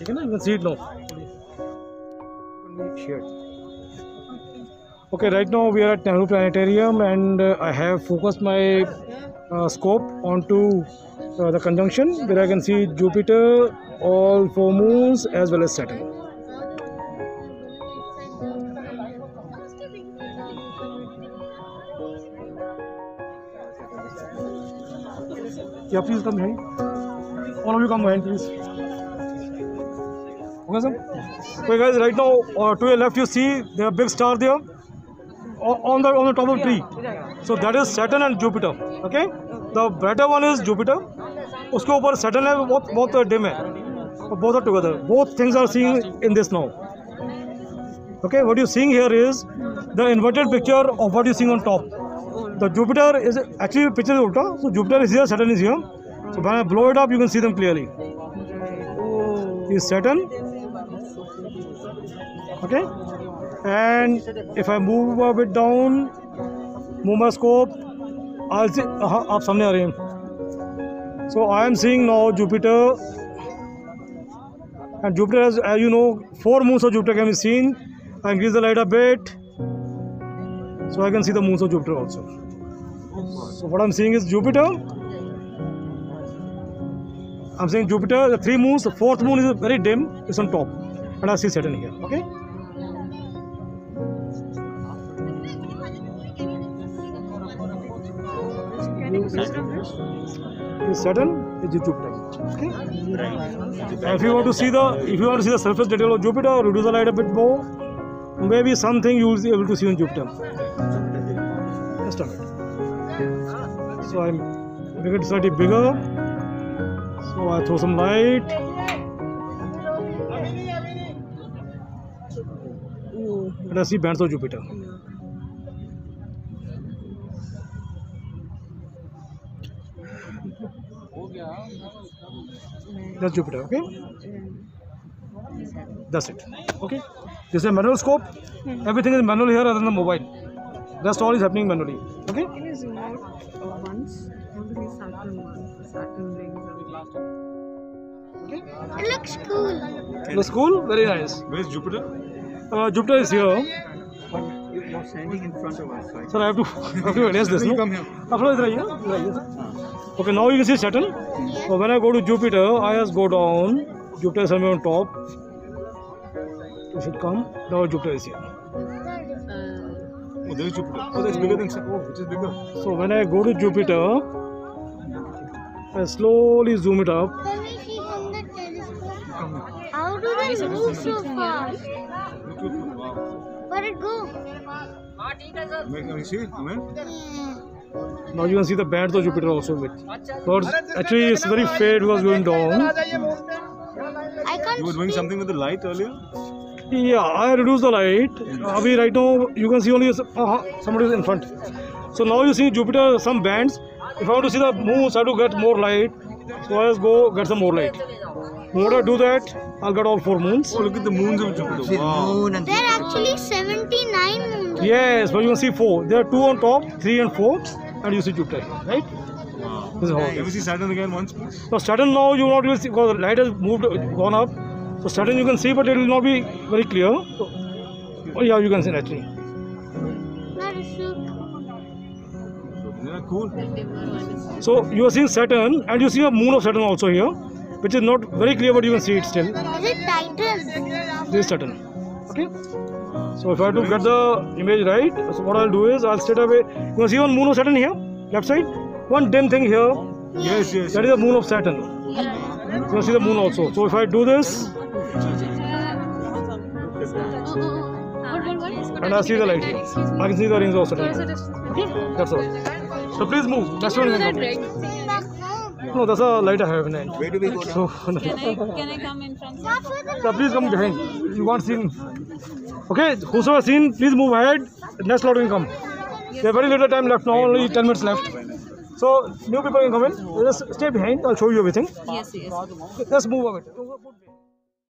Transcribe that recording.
You can see it now. Okay, right now we are at Nehru Planetarium, and I have focused my scope onto the conjunction where I can see Jupiter, all 4 moons as well as Saturn. Yeah, please come behind. All of you come behind, please. Okay, sir. Okay, guys. Right now, to your left, you see there are big star there on the top of the tree. So that is Saturn and Jupiter. Okay. The brighter one is Jupiter. उसके ऊपर Saturn है, बहुत dim है. Both are together. Both things are seen in this now. Okay. What you're seeing here is the inverted picture of what you're seeing on top. The Jupiter is actually picture is ulta. So Jupiter is here, Saturn is here. So when I blow it up, you can see them clearly. Is Saturn. Okay, and if I move a bit down, move my scope, I'll see. आप सामने आ रहे हैं. So I am seeing now Jupiter, and Jupiter has, as you know, 4 moons of Jupiter can be seen. I increase the light a bit, so I can see the moons of Jupiter also. So what I'm seeing is Jupiter. I'm saying Jupiter, the 3 moons. The 4th moon is very dim. It's on top, and I see Saturn here. Okay. Is Saturn, is Jupiter. Okay. Right. If you want to see the surface detail of Jupiter, reduce the light a bit more. Maybe something you will be able to see on Jupiter. Just a minute. So I'm making it slightly bigger. So I throw some light. And I see bands of Jupiter. That's Jupiter, okay? That's it, okay? This is a manual scope. Everything is manual here other than the mobile. That's all is happening manually, okay? Can you zoom out once? Only Saturn rings are the last. Okay? It looks cool. It looks cool? Very nice. Where is Jupiter? Jupiter is here. You're standing in front of us, right? Sir, I have to erase this, no? Come here. Okay, now you can see Saturn. So when I go to Jupiter, I just go down. Jupiter is somewhere on top. It should come. Now Jupiter is here. Oh, there is Jupiter. Oh, that's bigger than Saturn. Oh, which is bigger? So when I go to Jupiter, I slowly zoom it up. Can we see from the telescope? How do they move so fast? Where it go? Can you see it? Now you can see the bands of Jupiter also with. But actually it's very fade because going down. I can't. You were doing something with the light earlier? Yeah, I reduced the light. Right now you can see only somebody is in front. So now you see Jupiter, some bands. If I want to see the moons, I have to get more light. So I just go get some more light. When I do that, I'll get all 4 moons. Oh, look at the moons of Jupiter. Wow. There are actually 79 moons. Yes, but you can see 4. There are 2 on top, 3 and 4, and you see Jupiter, right? Wow. This is how. Can we see Saturn again once, please? So Saturn now you will not really see because the light has gone up. So Saturn you can see, but it will not be very clear. So, oh yeah, you can see naturally. That is so Isn't that cool? So you are seeing Saturn, and you see a moon of Saturn also here, which is not very clear, but you can see it still. Is it Titan? This is Saturn. Okay. So if I have to get the image right, so what I'll do is I'll straight away. You can see one moon of Saturn here, left side. One dim thing here. Yes, yes. That is the moon of Saturn. You can see the moon also. So if I do this, and I see the light here, I can see the rings of Saturn. Okay, that's all. So please move. That's one. No, that's a light I have in hand. Where do we go now? So, Can I come in front? so please come behind. You want seen? Okay, whosoever seen, please move ahead. Next lot will come. We have very little time left now. Only 10 minutes left. So new people can come in. Just stay behind. I'll show you everything. Yes, yes. Let's move a bit.